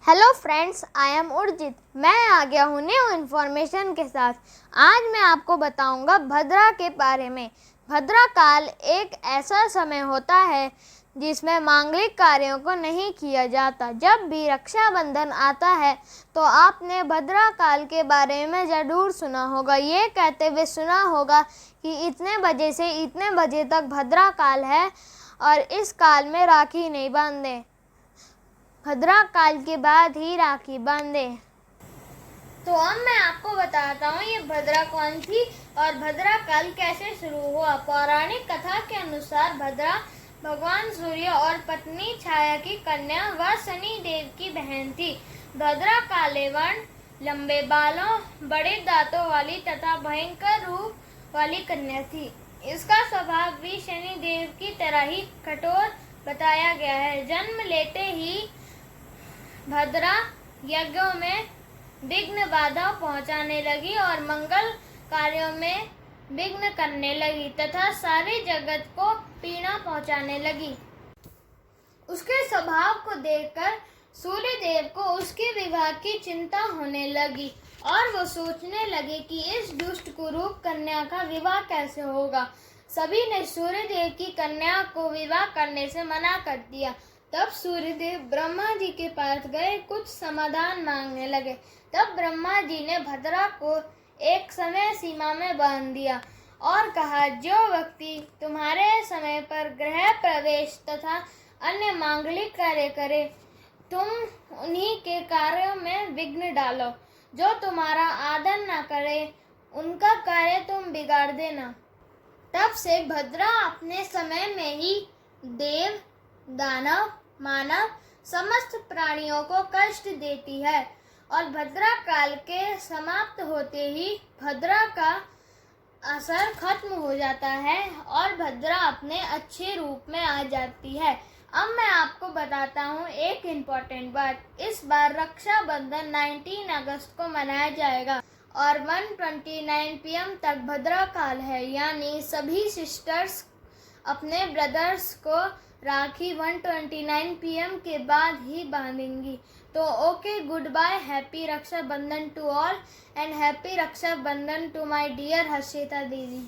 Hello friends, I am Urjit. मैं आ गया हूँ न्यू इन्फॉर्मेशन के साथ। आज मैं आपको बताऊंगा भद्रा के बारे में। भद्रा काल एक ऐसा समय होता है जिसमें मांगलिक कार्यों को नहीं किया जाता। जब भी रक्षाबंधन आता है तो आपने भद्रा काल के बारे में ज़रूर सुना होगा। ये कहते हुए सुना होगा कि इतने बजे से इतने बजे तक भद्रा काल है और इस काल में राखी नहीं बांधे, भद्रा काल के बाद ही राखी बांधे। तो अब मैं आपको बताता हूँ ये भद्रा कौन थी और भद्रा काल कैसे शुरू हुआ। पौराणिक कथा के अनुसार भद्रा भगवान सूर्य और पत्नी छाया की कन्या व शनि देव की बहन थी। भद्रा काले वर्ण, लंबे बालों, बड़े दांतों वाली तथा भयंकर रूप वाली कन्या थी। इसका स्वभाव भी शनि देव की तरह ही कठोर बताया गया है। जन्म लेते ही भद्रा यज्ञों में विघ्न बाधा पहुंचाने लगी और मंगल कार्यों में विघ्न करने लगी तथा सारे जगत को पीड़ा पहुंचाने लगी। उसके स्वभाव को देखकर सूर्य देव को उसके विवाह की चिंता होने लगी और वो सोचने लगे कि इस दुष्ट कुरूप कन्या का विवाह कैसे होगा। सभी ने सूर्य देव की कन्या को विवाह करने से मना कर दिया। तब सूर्यदेव ब्रह्मा जी के पास गए, कुछ समाधान मांगने लगे। तब ब्रह्मा जी ने भद्रा को एक समय सीमा में बांध दिया और कहा, जो व्यक्ति तुम्हारे समय पर गृह प्रवेश तथा अन्य मांगलिक कार्य करे, तुम उन्हीं के कार्यों में विघ्न डालो। जो तुम्हारा आदर न करे, उनका कार्य तुम बिगाड़ देना। तब से भद्रा अपने समय में ही देव, दानव, मानव समस्त प्राणियों को कष्ट देती है और भद्रा काल के समाप्त होते ही भद्रा का असर खत्म हो जाता है और भद्रा अपने अच्छे रूप में आ जाती है। अब मैं आपको बताता हूँ एक इम्पॉर्टेंट बात। इस बार रक्षाबंधन 19 अगस्त को मनाया जाएगा और 1:29 PM तक भद्रा काल है, यानी सभी सिस्टर्स अपने ब्रदर्स को राखी 1:29 PM के बाद ही बांधेंगी। तो okay, good bye, happy Rakshabandhan to all and happy Rakshabandhan to my dear Harshita दीदी।